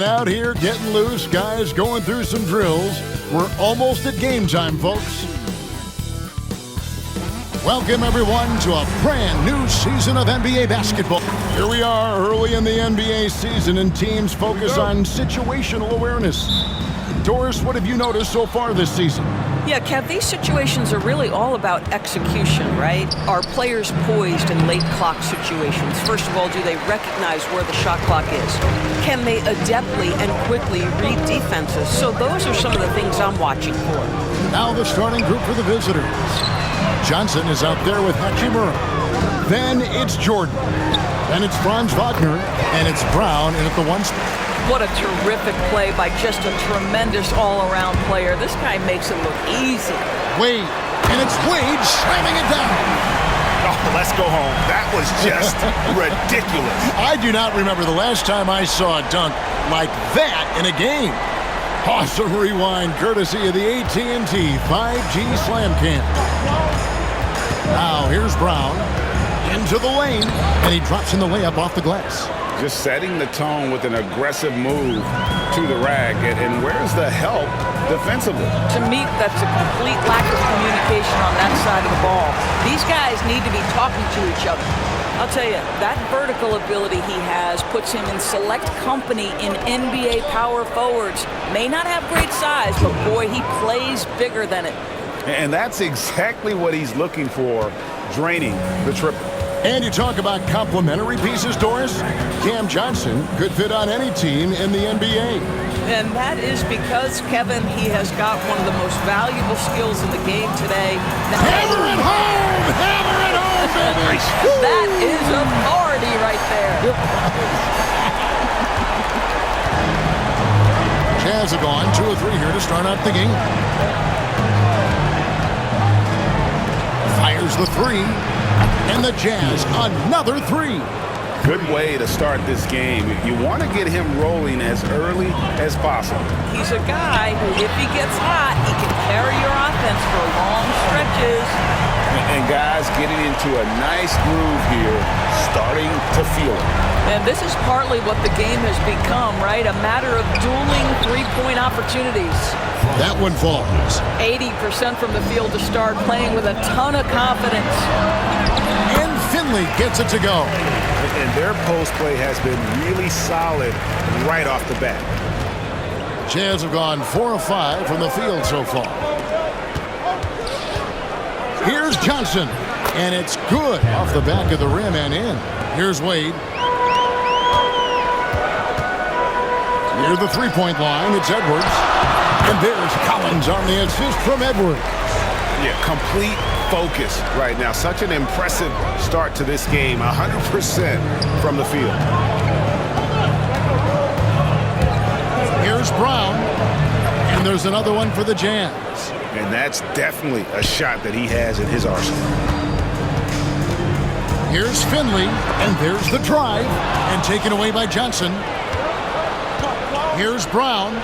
out here getting loose. Guys going through some drills. We're almost at game time, folks. Welcome, everyone, to a brand new season of NBA basketball. Here we are early in the NBA season, and teams focus on situational awareness. Doris, what have you noticed so far this season? Yeah, Kev, these situations are really all about execution, right? Are players poised in late clock situations? First of all, do they recognize where the shot clock is? Can they adeptly and quickly read defenses? So those are some of the things I'm watching for. Now the starting group for the visitors. Johnson is out there with Hachimura. Then it's Jordan. Then it's Franz Wagner. And it's Brown in at the one spot. What a terrific play by just a tremendous all-around player. This guy makes it look easy. Wade. And it's Wade slamming it down. Oh, let's go home. That was just ridiculous. I do not remember the last time I saw a dunk like that in a game. Awesome rewind courtesy of the AT&T 5G Slam Cam. Now here's Brown into the lane, and he drops in the layup off the glass. Just setting the tone with an aggressive move to the rack. And where's the help defensively? To me, that's a complete lack of communication on that side of the ball. These guys need to be talking to each other. I'll tell you, that vertical ability he has puts him in select company in NBA power forwards. May not have great size, but boy, he plays bigger than it. And that's exactly what he's looking for, draining the triple. And you talk about complementary pieces, Doris. Cam Johnson could fit on any team in the NBA. And that is because, Kevin, he has got one of the most valuable skills in the game today. Hammer it home! Hammer it home, baby! That is authority right there. Jazz have gone 2 or 3 here to start out the game. Fires the 3. And the Jazz, another 3. Good way to start this game. You want to get him rolling as early as possible. He's a guy who, if he gets hot, he can carry your offense for long stretches. And guys getting into a nice groove here, starting to feel it. And this is partly what the game has become, right? A matter of dueling three-point opportunities. That one falls. 80% from the field to start, playing with a ton of confidence. And Finley gets it to go. And their post play has been really solid right off the bat. Jazz have gone 4 of 5 from the field so far. Here's Johnson, and it's good off the back of the rim and in. Here's Wade. Near the three-point line, it's Edwards. And there's Collins on the assist from Edwards. Yeah, complete focus right now. Such an impressive start to this game. 100% from the field. Here's Brown. And there's another one for the Jazz. And that's definitely a shot that he has in his arsenal. Here's Finley. And there's the drive. And taken away by Johnson. Here's Brown.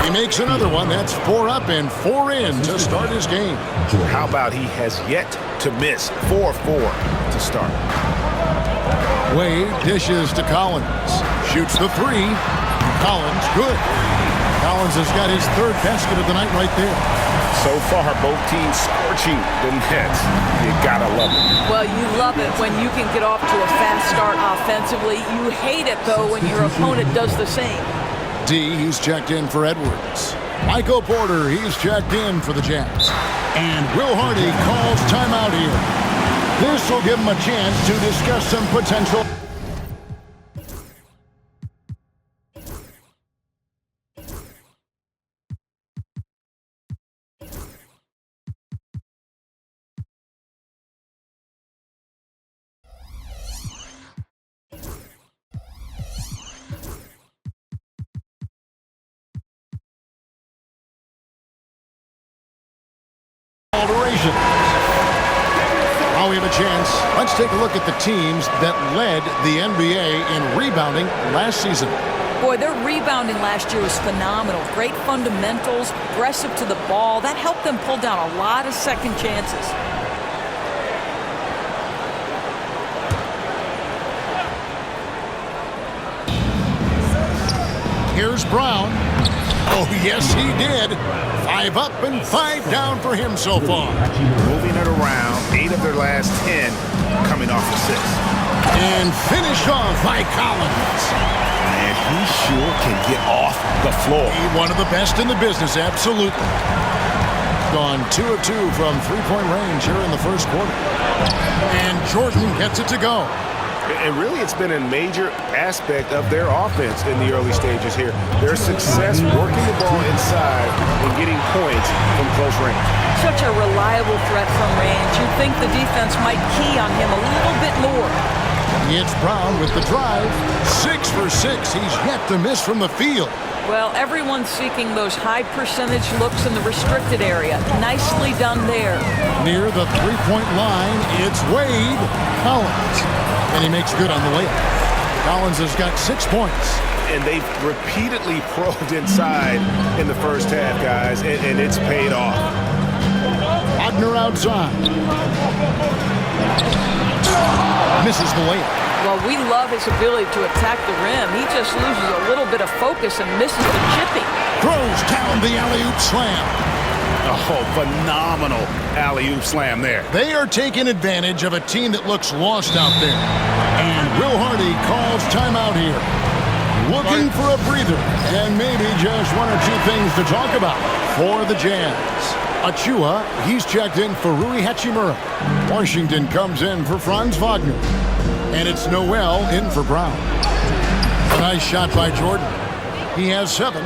He makes another one. That's 4 up and 4 in to start his game. How about he has yet to miss 4-4 to start. Wade dishes to Collins. Shoots the 3. Collins, good. Collins has got his 3rd basket of the night right there. So far, both teams scorching the Nets. You gotta love it. Well, you love it when you can get off to a fast start offensively. You hate it, though, when your opponent does the same. D, he's checked in for Edwards. Michael Porter, he's checked in for the Jazz. And Will Hardy calls timeout here. This will give him a chance to discuss some potential. Alterations. Now we have a chance. Let's take a look at the teams that led the NBA in rebounding last season. Boy, their rebounding last year was phenomenal. Great fundamentals, aggressive to the ball. That helped them pull down a lot of second chances. Here's Brown. Oh, yes, he did. 5 up and 5 down for him so far. Moving it around, 8 of their last 10 coming off assists. And finished off by Collins. And he sure can get off the floor. One of the best in the business, absolutely. Gone 2 of 2 from three-point range here in the first quarter. And Jordan gets it to go. And really, it's been a major aspect of their offense in the early stages here. Their success working the ball inside and getting points from close range. Such a reliable threat from range. You'd think the defense might key on him a little bit more. It's Brown with the drive. 6 for 6. He's yet to miss from the field. Well, everyone's seeking those high percentage looks in the restricted area. Nicely done there. Near the three-point line, it's Wade Collins. And he makes good on the layup. Collins has got 6 points. And they've repeatedly probed inside in the first half, guys, and it's paid off. Wagner outside. Misses the layup. Well, we love his ability to attack the rim. He just loses a little bit of focus and misses the chipping. Throws down the alley-oop slam. Oh, phenomenal alley-oop slam there. They are taking advantage of a team that looks lost out there. And Will Hardy calls timeout here. Looking for a breather and maybe just 1 or 2 things to talk about for the Jazz. Achua, he's checked in for Rui Hachimura. Washington comes in for Franz Wagner. And it's Noel in for Brown. A nice shot by Jordan. He has 7.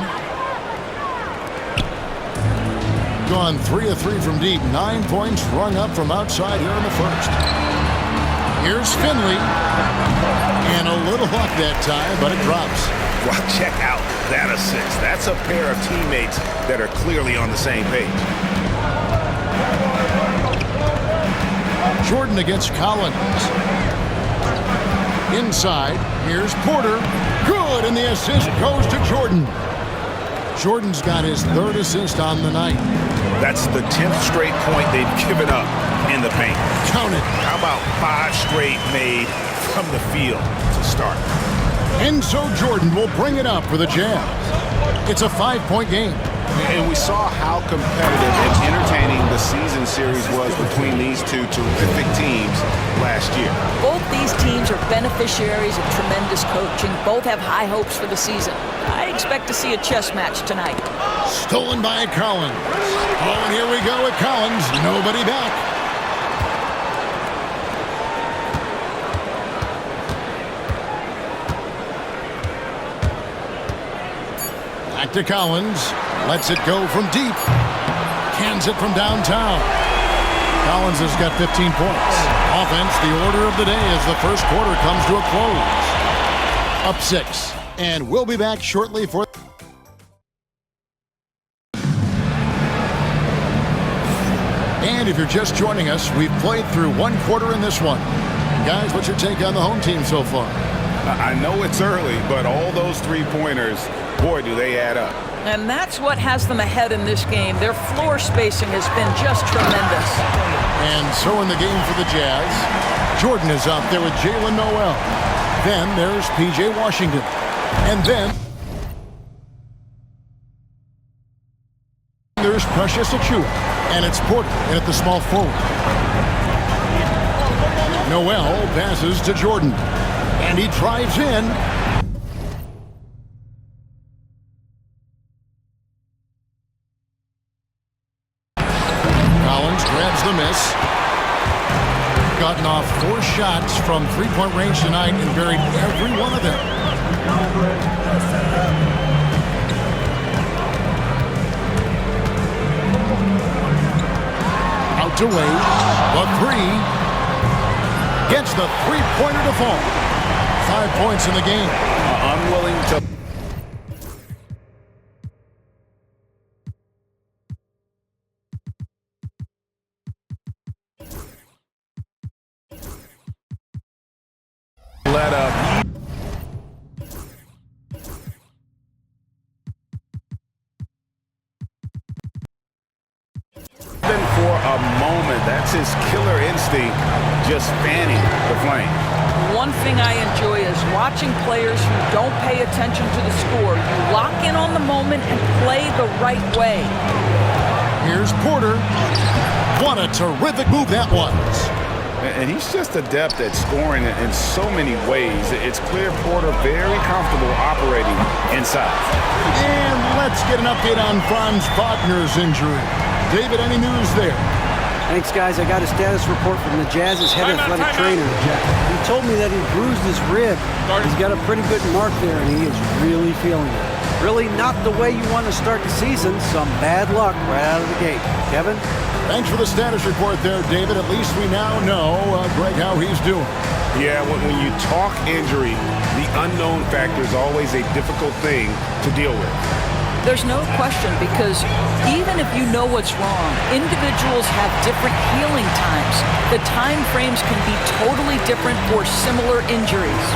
Gone 3 of 3 from deep. 9 points rung up from outside here in the first. Here's Finley. And a little luck that time, but it drops. Well, check out that assist. That's a pair of teammates that are clearly on the same page. Jordan against Collins. Inside, here's Porter. Good, and the assist goes to Jordan. Jordan's got his 3rd assist on the night. That's the 10th straight point they've given up in the paint. Count it. How about 5 straight made from the field to start? And so Jordan will bring it up for the Jazz. It's a 5-point game. And we saw how competitive and entertaining the season series was between these two terrific teams last year. Both these teams are beneficiaries of tremendous coaching. Both have high hopes for the season. I expect to see a chess match tonight. Stolen by Collins. Oh, and here we go with Collins. Nobody back. Back to Collins. Lets it go from deep. Cans it from downtown. Collins has got 15 points. Offense, the order of the day as the first quarter comes to a close. Up 6. And we'll be back shortly for... And if you're just joining us, we've played through 1 quarter in this one. Guys, what's your take on the home team so far? I know it's early, but all those 3-pointers, boy, do they add up. And that's what has them ahead in this game. Their floor spacing has been just tremendous. And so in the game for the Jazz, Jordan is out there with Jalen Noel. Then there's P.J. Washington. And then there's Precious Achua. And it's Porter in at the small forward. Noel passes to Jordan. And he drives in. Collins grabs the miss. Gotten off 4 shots from 3-point range tonight and buried every one of them. Out to Wade. The 3. Gets the 3-pointer to fall. 5 points in the game. Unwilling to... let up. Even for a moment, that's his killer instinct, just fanning the flame. One thing I enjoy is watching players who don't pay attention to the score. You lock in on the moment and play the right way. Here's Porter. What a terrific move that was. And he's just adept at scoring in so many ways. It's clear Porter very comfortable operating inside. And let's get an update on Franz Wagner's injury. David, any news there? Thanks, guys. I got a status report from the Jazz's head athletic trainer. He told me that he bruised his rib. He's got a pretty good mark there, and he is really feeling it. Really not the way you want to start the season. Some bad luck right out of the gate. Kevin? Thanks for the status report there, David. At least we now know, Greg, how he's doing. Yeah, when you talk injury, the unknown factor is always a difficult thing to deal with. There's no question, because even if you know what's wrong, individuals have different healing times. The time frames can be totally different for similar injuries.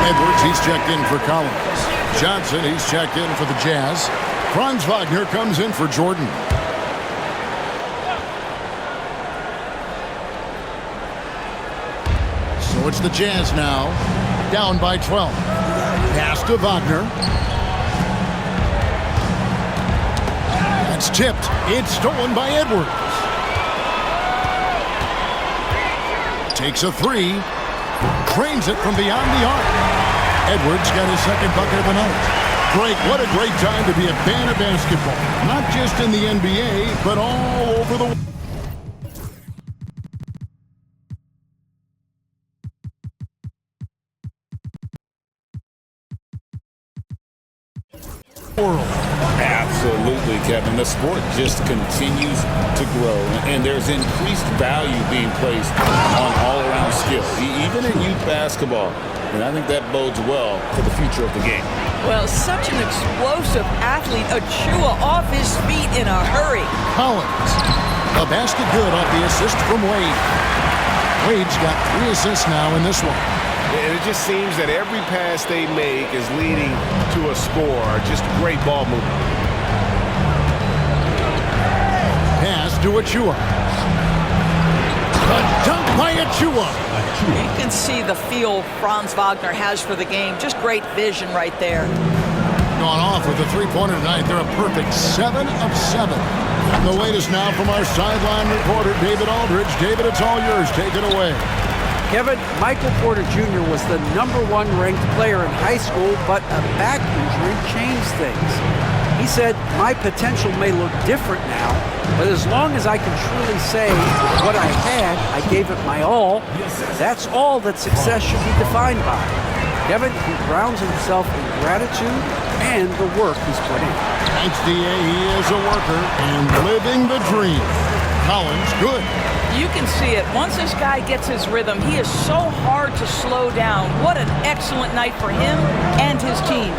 Edwards, he's checked in for Collins. Johnson, he's checked in for the Jazz. Franz Wagner comes in for Jordan. So it's the Jazz now, down by 12. Pass to Wagner. That's tipped. It's stolen by Edwards. Takes a three. Cranes it from beyond the arc. Edwards got his second bucket of the night. Greg, what a great time to be a fan of basketball. Not just in the NBA, but all over the world. Absolutely, Kevin. The sport just continues to grow, and there's increased value being placed on all-around skill, even in youth basketball. And I think that bodes well for the future of the game. Well, such an explosive athlete. Achua off his feet in a hurry. Collins. A basket good off the assist from Wade. Wade's got 3 assists now in this one. And it just seems that every pass they make is leading to a score. Just great ball movement. Pass to Achua. A dunk by Achua. You can see the feel Franz Wagner has for the game. Just great vision right there. Gone off with a three-pointer tonight. They're a perfect 7 of 7. And the latest now from our sideline reporter, David Aldridge. David, it's all yours. Take it away. Kevin, Michael Porter Jr. was the #1 ranked player in high school, but a back injury changed things. He said, "My potential may look different now, but as long as I can truly say what I had, I gave it my all. That's all that success should be defined by." Kevin, he grounds himself in gratitude and the work he's put in. Thanks, D.A. He is a worker and living the dream. Collins, good. You can see it. Once this guy gets his rhythm, he is so hard to slow down. What an excellent night for him and his team.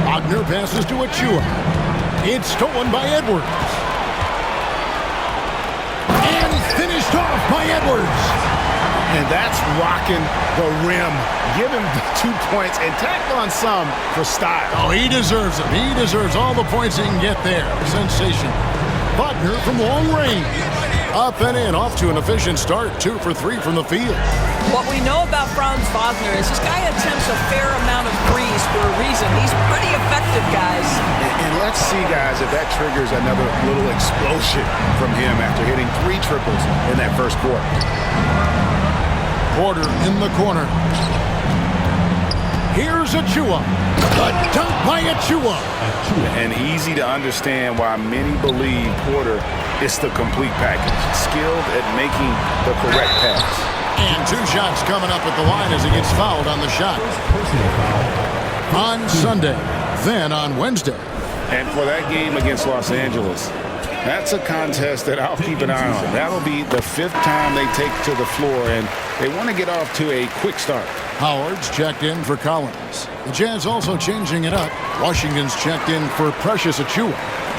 Wagner passes to Achua. It's stolen by Edwards. And finished off by Edwards. And that's rocking the rim. Give him the 2 points and tack on some for style. Oh, he deserves it. He deserves all the points he can get there. Sensation. Wagner from long range. Up and in, off to an efficient start. 2 for 3 from the field. What we know about Franz Wagner is this guy attempts a fair amount of threes for a reason. He's pretty effective, guys. And let's see, guys, if that triggers another little explosion from him after hitting 3 triples in that first quarter. Porter in the corner. Here's Achua. A dunk by Achua. And easy to understand why many believe Porter is the complete package. Skilled at making the correct pass. And 2 shots coming up at the line as he gets fouled on the shot. On Sunday, then on Wednesday. And for that game against Los Angeles, that's a contest that I'll keep an eye on. That'll be the 5th time they take to the floor, and they want to get off to a quick start. Howard's checked in for Collins. The Jazz also changing it up. Washington's checked in for Precious Achua.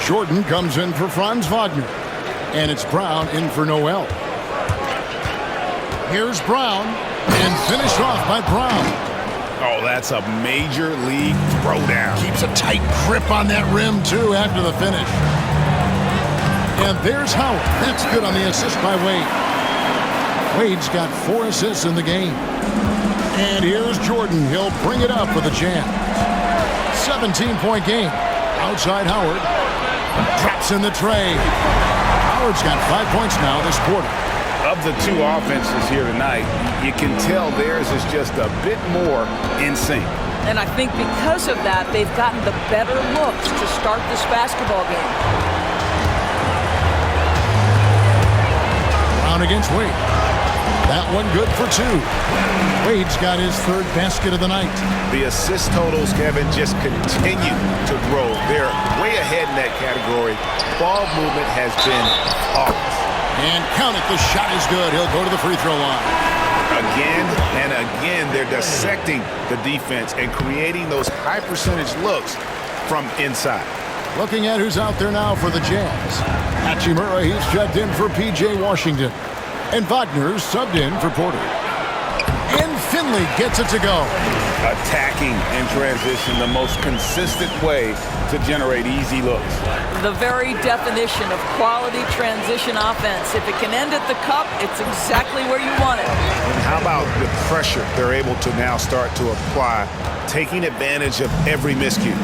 Jordan comes in for Franz Wagner. And it's Brown in for Noel. Here's Brown, and finished off by Brown. Oh, that's a major league throwdown. Keeps a tight grip on that rim, too, after the finish. And there's Howard. That's good on the assist by Wade. Wade's got 4 assists in the game. And here's Jordan. He'll bring it up for the Jazz. 17-point game. Outside Howard. Drops in the tray. Howard's got 5 points now this quarter. Of the two offenses here tonight, you can tell theirs is just a bit more in sync. And I think because of that, they've gotten the better looks to start this basketball game. Brown against Wade. That one good for 2. Wade's got his 3rd basket of the night. The assist totals, Kevin, just continue to grow. They're way ahead in that category. Ball movement has been flawless. And count it, the shot is good. He'll go to the free throw line. Again and again, they're dissecting the defense and creating those high percentage looks from inside. Looking at who's out there now for the Jazz. Hachimura, he's checked in for P.J. Washington. And Wagner's subbed in for Porter. And Finley gets it to go. Attacking in transition, the most consistent way to generate easy looks. The very definition of quality transition offense. If it can end at the cup, it's exactly where you want it. And how about the pressure they're able to now start to apply, taking advantage of every miscue.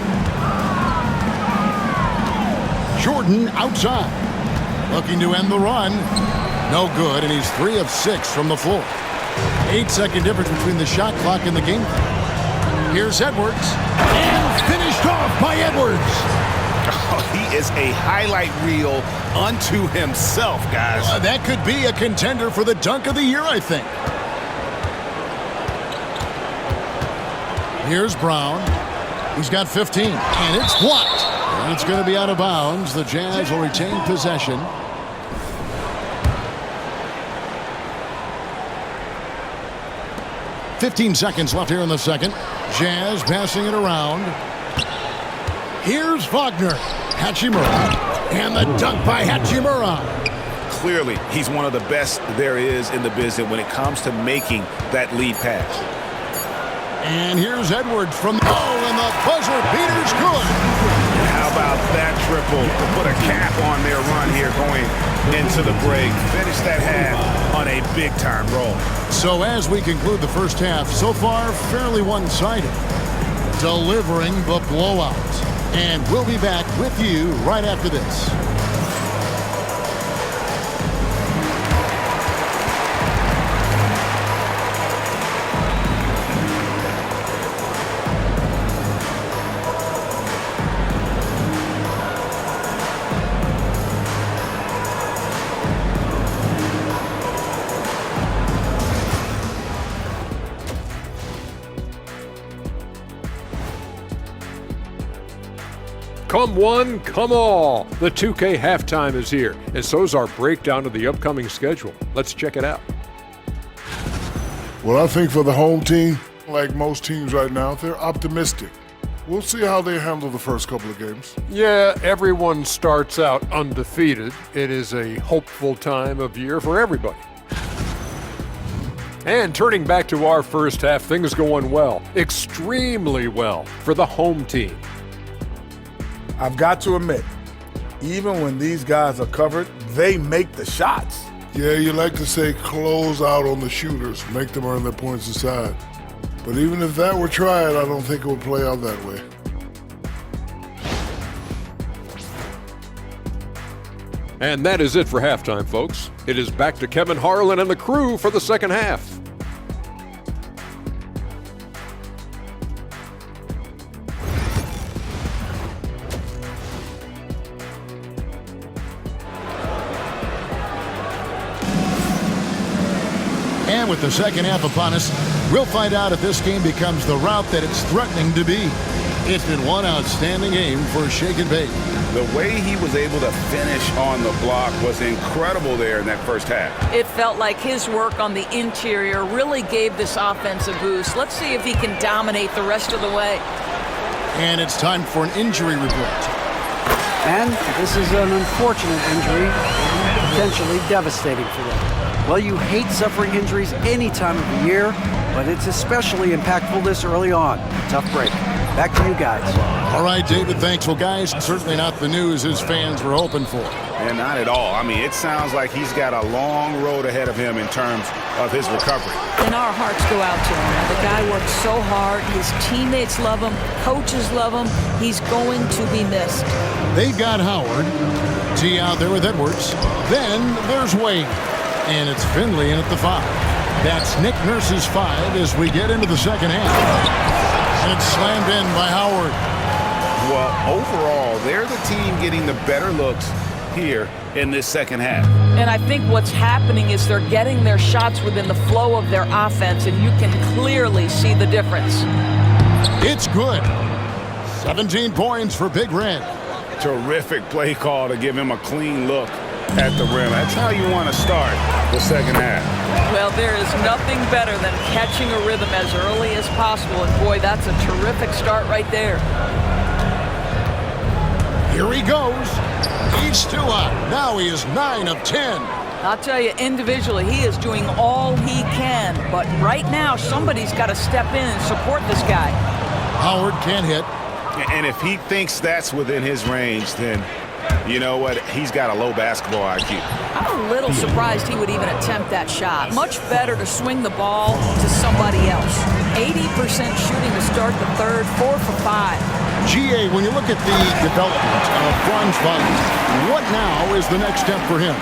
Jordan outside. Looking to end the run. No good, and he's 3 of 6 from the floor. 8-second difference between the shot clock and the game. Here's Edwards. And finished off by Edwards. Oh, he is a highlight reel unto himself, guys. That could be a contender for the dunk of the year, I think. Here's Brown. He's got 15, and it's blocked. And it's going to be out of bounds. The Jazz will retain possession. .15 seconds left here in the second. Jazz passing it around. Here's Wagner. Hachimura. And the dunk by Hachimura. Clearly, he's one of the best there is in the business when it comes to making that lead pass. And here's Edwards from the... Oh, and the buzzer beater's good. How about that triple to put a cap on their run here going into the break? Finish that half on a big-time roll. So as we conclude the first half, so far fairly one-sided. Delivering the blowout. And we'll be back with you right after this. Come one, come all. The 2K halftime is here, and so's our breakdown of the upcoming schedule. Let's check it out. Well, I think for the home team, like most teams right now, they're optimistic. We'll see how they handle the first couple of games. Yeah, everyone starts out undefeated. It is a hopeful time of year for everybody. And turning back to our first half, things going well, extremely well for the home team. I've got to admit, even when these guys are covered, they make the shots. Yeah, you like to say close out on the shooters, make them earn their points inside. But even if that were tried, I don't think it would play out that way. And that is it for halftime, folks. It is back to Kevin Harlan and the crew for the second half. And with the second half upon us, we'll find out if this game becomes the route that it's threatening to be. It's been one outstanding game for Shake and Bake. The way he was able to finish on the block was incredible there in that first half. It felt like his work on the interior really gave this offense a boost. Let's see if he can dominate the rest of the way. And it's time for an injury report. And this is an unfortunate injury, potentially devastating for them. Well, you hate suffering injuries any time of the year, but it's especially impactful this early on. Tough break. Back to you guys. All right, David, thanks. Well, guys, certainly not the news his fans were hoping for. Yeah, not at all. I mean, it sounds like he's got a long road ahead of him in terms of his recovery. And our hearts go out to him. The guy works so hard. His teammates love him. Coaches love him. He's going to be missed. They've got Howard. T out there with Edwards. Then there's Wade. And it's Finley in at the 5. That's Nick Nurse's 5 as we get into the second half. And it's slammed in by Howard. Well, overall, they're the team getting the better looks here in this second half. And I think what's happening is they're getting their shots within the flow of their offense, and you can clearly see the difference. It's good. 17 points for Big Red. Terrific play call to give him a clean look at the rim. That's how you want to start the second half. Well, there is nothing better than catching a rhythm as early as possible, and boy, that's a terrific start right there. Here he goes. He's still out. Now he is 9 of 10. I'll tell you, individually, he is doing all he can. But right now, somebody's got to step in and support this guy. Howard can't hit. And if he thinks that's within his range, then you know what? He's got a low basketball IQ. I'm a little surprised he would even attempt that shot. Much better to swing the ball to somebody else. 80% shooting to start the third, 4 for 5. GA, when you look at the development of Franz Wagner, what now is the next step for him?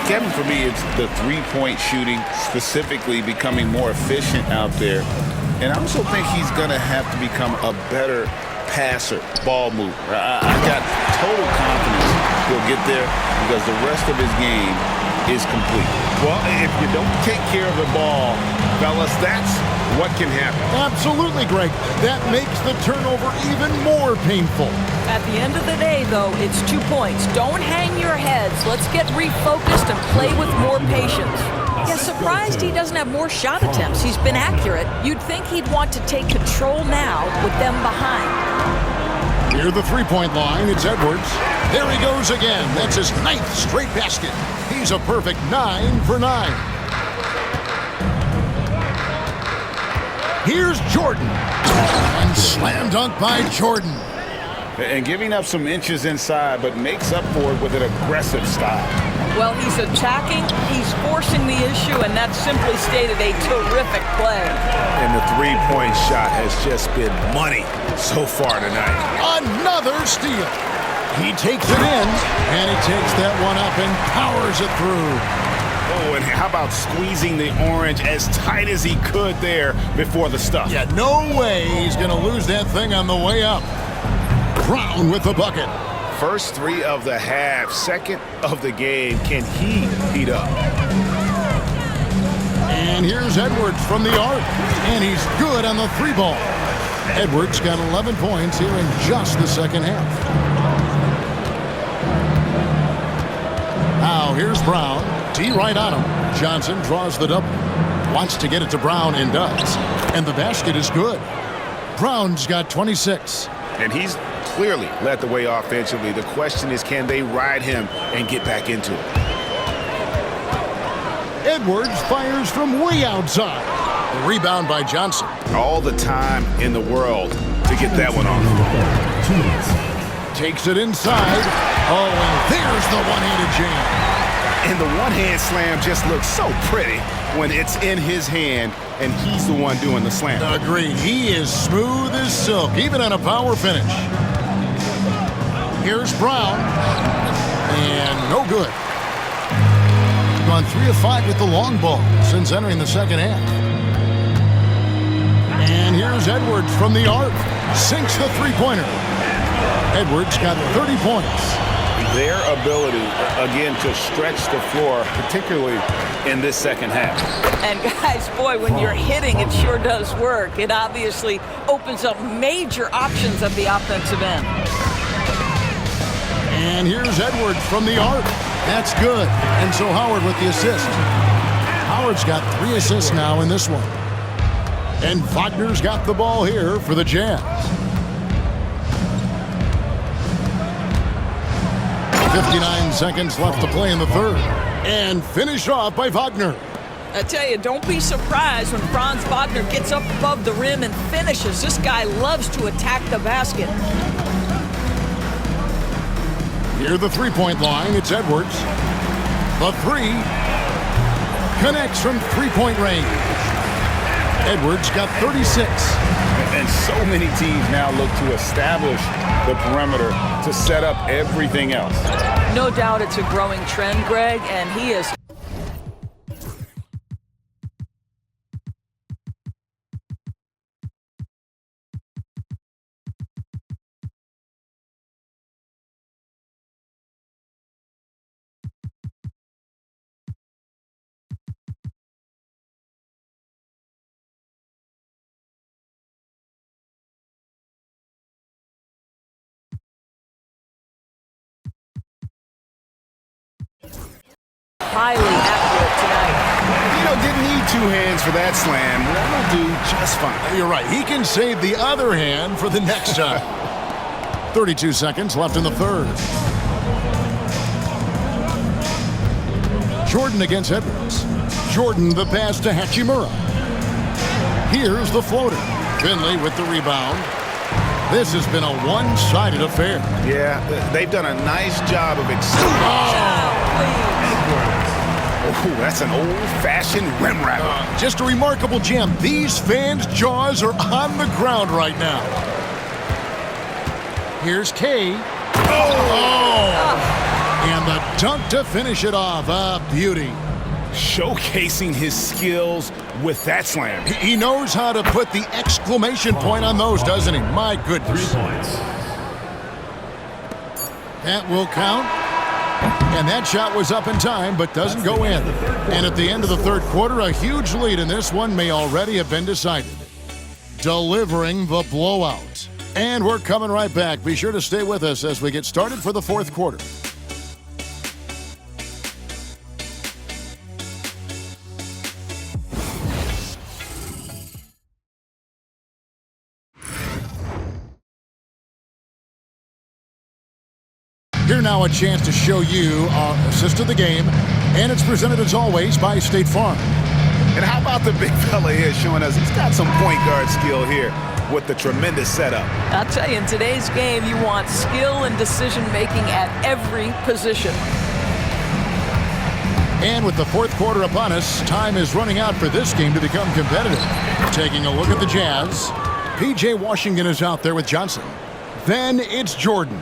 Kevin, for me, it's the three-point shooting, specifically becoming more efficient out there. And I also think he's going to have to become a better passer, ball mover. I got total confidence he'll get there because the rest of his game is complete. Well, if you don't take care of the ball, fellas, that's what can happen. Absolutely, Greg. That makes the turnover even more painful. At the end of the day, though, it's 2 points. Don't hang your heads. Let's get refocused and play with more patience. Yeah, surprised he doesn't have more shot attempts. He's been accurate. You'd think he'd want to take control now with them behind. Near the three-point line, it's Edwards. There he goes again. That's his 9th straight basket. He's a perfect 9 for 9. Here's Jordan. And slam dunk by Jordan. And giving up some inches inside, but makes up for it with an aggressive style. Well, he's attacking, he's forcing the issue, and that's simply stated a terrific play. And the three-point shot has just been money so far tonight. Another steal. He takes it in, and he takes that one up and powers it through. Oh, and how about squeezing the orange as tight as he could there before the stuff? Yeah, no way he's going to lose that thing on the way up. Brown with the bucket. First 3 of the half, second of the game. Can he heat up? And here's Edwards from the arc, and he's good on the 3-ball. Edwards got 11 points here in just the second half. Now here's Brown. T right on him. Johnson draws the double. Wants to get it to Brown and does. And the basket is good. Brown's got 26. And he's clearly led the way offensively. The question is, can they ride him and get back into it? Edwards fires from way outside. The rebound by Johnson. All the time in the world to get that one off. Takes it inside. Oh, and there's the one-handed jam. And the one-hand slam just looks so pretty when it's in his hand and he's the one doing the slam. Agreed. He is smooth as silk, even on a power finish. Here's Brown. And no good. Gone 3 of 5 with the long ball since entering the second half. And here's Edwards from the arc. Sinks the three-pointer. Edwards got 30 points. Their ability, again, to stretch the floor, particularly in this second half. And guys, boy, when you're hitting, it sure does work. It obviously opens up major options at the offensive end. And here's Edwards from the arc. That's good. And so Howard with the assist. Howard's got 3 assists now in this one. And Wagner's got the ball here for the Jazz. 59 seconds left to play in the third. And finish off by Wagner. I tell you, don't be surprised when Franz Wagner gets up above the rim and finishes. This guy loves to attack the basket. Near the three-point line, it's Edwards. The three connects from three-point range. Edwards got 36. And so many teams now look to establish the perimeter to set up everything else. No doubt it's a growing trend, Greg, and he is. Highly accurate tonight. Didn't need two hands for that slam. That'll do just fine. You're right. He can save the other hand for the next time. 32 seconds left in the third. Jordan against Edwards. Jordan the pass to Hachimura. Here's the floater. Finley with the rebound. This has been a one-sided affair. Yeah, they've done a nice job of extending. Oh, that's an old-fashioned rim wrapper. Just a remarkable gem. These fans' jaws are on the ground right now. Here's K. And the dunk to finish it off. A beauty. Showcasing his skills with that slam. He knows how to put the exclamation point on those, doesn't he? My goodness. 3 points. That will count. And that shot was up in time, but doesn't go in. And at the end of the third quarter, a huge lead in this one may already have been decided. Delivering the blowout. And we're coming right back. Be sure to stay with us as we get started for the fourth quarter. Here now a chance to show you our assist of the game, and it's presented as always by State Farm. And how about the big fella here showing us he's got some point guard skill here with the tremendous setup. I'll tell you, in today's game, you want skill and decision-making at every position. And with the fourth quarter upon us, time is running out for this game to become competitive. Taking a look at the Jazz, P.J. Washington is out there with Johnson. Then it's Jordan.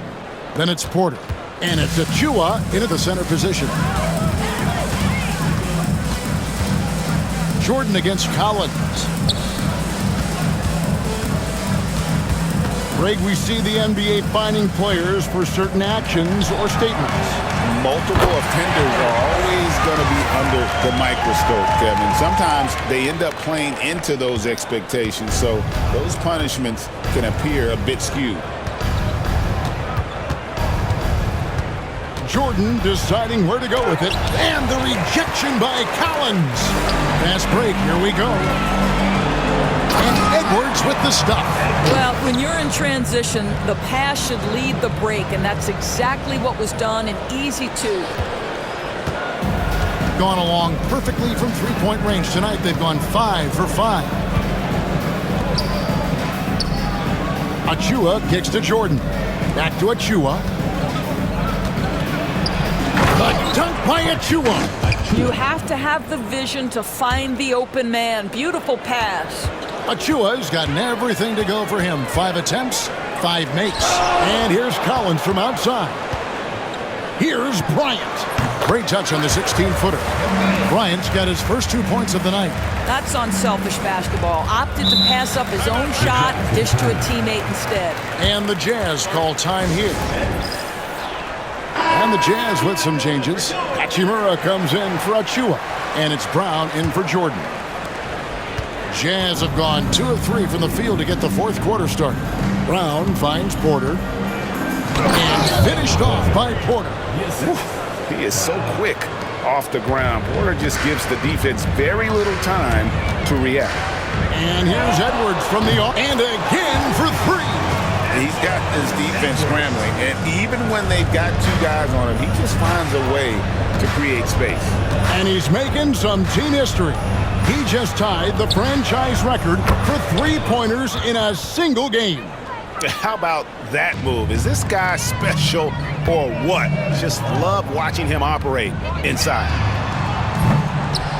Then it's Porter. And it's Achua into the center position. Jordan against Collins. Greg, we see the NBA finding players for certain actions or statements. Multiple offenders are always going to be under the microscope, Kevin. Sometimes they end up playing into those expectations, so those punishments can appear a bit skewed. Jordan deciding where to go with it. And the rejection by Collins. Fast break. Here we go. And Edwards with the stuff. Well, when you're in transition, the pass should lead the break, and that's exactly what was done in easy two. Gone along perfectly from three-point range tonight. They've gone 5 for 5. Achua kicks to Jordan. Back to Achua. The dunk by Achua. You have to have the vision to find the open man. Beautiful pass. Achua's gotten everything to go for him. 5 attempts, 5 makes. And here's Collins from outside. Here's Bryant. Great touch on the 16-footer. Bryant's got his first 2 points of the night. That's unselfish basketball. Opted to pass up his own shot, dish to a teammate instead. And the Jazz call time here. And the Jazz with some changes. Hachimura comes in for Achua. And it's Brown in for Jordan. Jazz have gone 2 of 3 from the field to get the fourth quarter started. Brown finds Porter. And finished off by Porter. He is so quick off the ground. Porter just gives the defense very little time to react. And here's Edwards from the and again for 3. He's got his defense scrambling, and even when they've got 2 guys on him, he just finds a way to create space. And he's making some team history. He just tied the franchise record for 3-pointers in a single game. How about that move? Is this guy special or what? Just love watching him operate inside.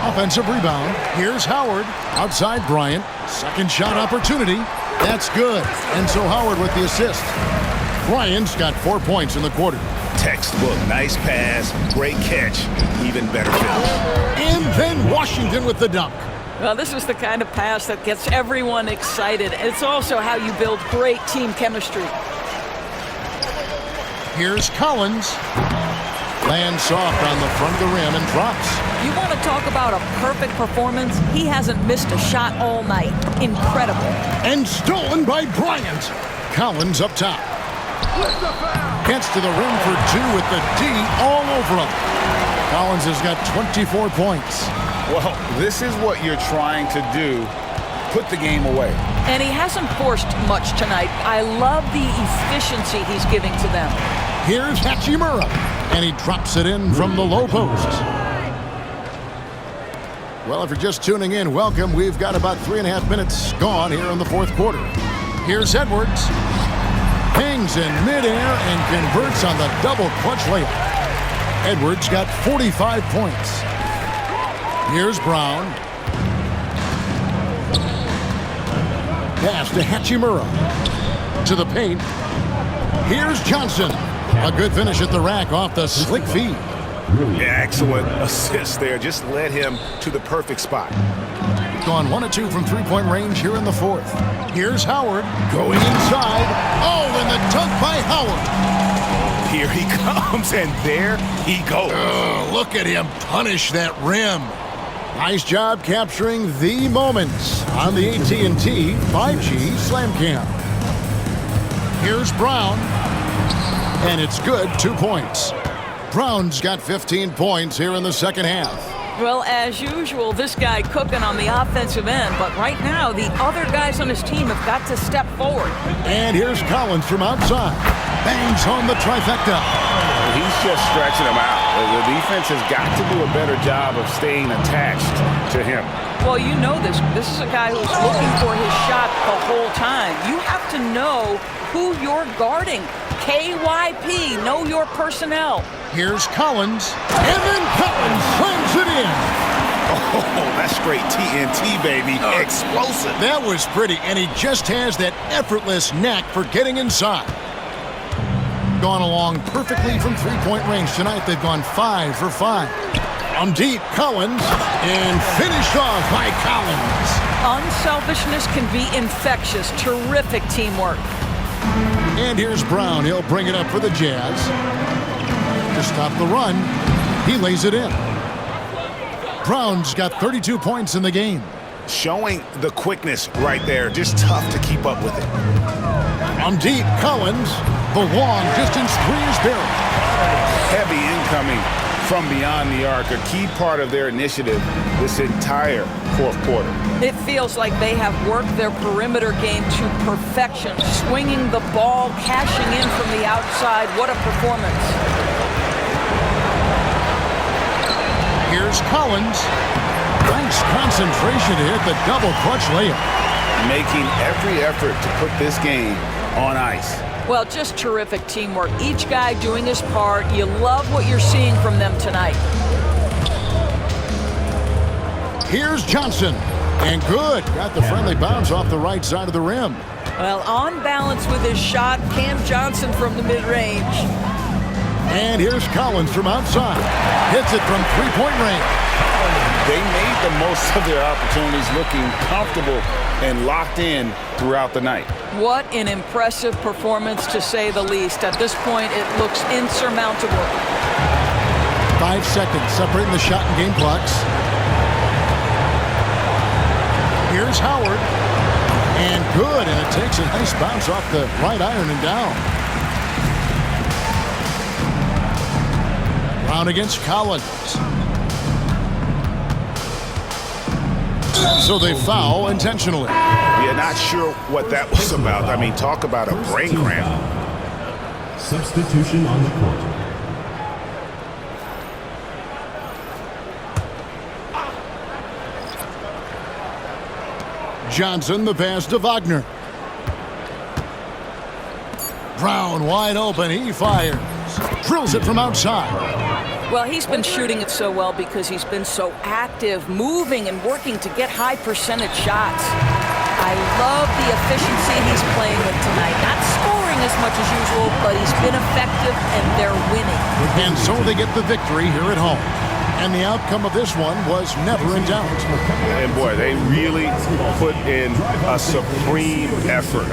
Offensive rebound. Here's Howard. Outside Bryant. Second shot opportunity. That's good. And so Howard with the assist. Bryant's got 4 points in the quarter. Textbook. Nice pass. Great catch. Even better finish. And then Washington with the dunk. Well, this is the kind of pass that gets everyone excited. It's also how you build great team chemistry. Here's Collins. Lands soft on the front of the rim and drops. You want to talk about a perfect performance? He hasn't missed a shot all night. Incredible. And stolen by Bryant. Collins up top. Gets to the rim for two with the D all over him. Collins has got 24 points. Well, this is what you're trying to do. Put the game away. And he hasn't forced much tonight. I love the efficiency he's giving to them. Here's Hachimura. And he drops it in from the low post. Well, if you're just tuning in, welcome. We've got about 3.5 minutes gone here in the fourth quarter. Here's Edwards. Hangs in midair and converts on the double clutch layup. Edwards got 45 points. Here's Brown. Pass to Hachimura. To the paint. Here's Johnson. A good finish at the rack off the slick feed. Yeah, excellent assist there. Just led him to the perfect spot. Gone 1 of 2 from three-point range here in the fourth. Here's Howard going inside. Oh, and the dunk by Howard. Here he comes, and there he goes. Look at him punish that rim. Nice job capturing the moments on the AT&T 5G Slam Cam. Here's Brown. And it's good, 2 points. Brown's got 15 points here in the second half. Well, as usual, this guy cooking on the offensive end, but right now the other guys on his team have got to step forward. And here's Collins from outside. Bangs home the trifecta. He's just stretching him out. The defense has got to do a better job of staying attached to him. Well, you know this. This is a guy who's looking for his shot the whole time. You have to know who you're guarding. KYP, know your personnel. Here's Collins, and then Collins slams it in. Oh, that's straight TNT, baby. Explosive. That was pretty, and he just has that effortless knack for getting inside. Gone along perfectly from three-point range tonight. They've gone 5 for 5. On deep, Collins, and finished off by Collins. Unselfishness can be infectious. Terrific teamwork. And here's Brown. He'll bring it up for the Jazz. To stop the run, he lays it in. Brown's got 32 points in the game. Showing the quickness right there. Just tough to keep up with it. On deep, Collins. The long distance three is there. Heavy incoming from beyond the arc, a key part of their initiative this entire fourth quarter. It feels like they have worked their perimeter game to perfection, swinging the ball, cashing in from the outside. What a performance. Here's Collins. Nice concentration to hit the double clutch layup. Making every effort to put this game on ice. Well, just terrific teamwork. Each guy doing his part. You love what you're seeing from them tonight. Here's Johnson. And good. Got the friendly bounce off the right side of the rim. Well, on balance with his shot, Cam Johnson from the mid-range. And here's Collins from outside. Hits it from three-point range. They made the most of their opportunities, looking comfortable and locked in throughout the night. What an impressive performance, to say the least. At this point, it looks insurmountable. 5 seconds separating the shot and game clocks. Here's Howard. And good, and it takes a nice bounce off the right iron and down. Brown against Collins. So they foul intentionally. Yeah, not sure what that was about. I mean, talk about a brain cramp. Substitution on the court. Johnson, the pass to Wagner. Brown wide open. He fires. Drills it from outside. Well, he's been shooting it so well because he's been so active, moving and working to get high percentage shots. I love the efficiency he's playing with tonight. Not scoring as much as usual, but he's been effective and they're winning. And so they get the victory here at home. And the outcome of this one was never in doubt. And boy, they really put in a supreme effort.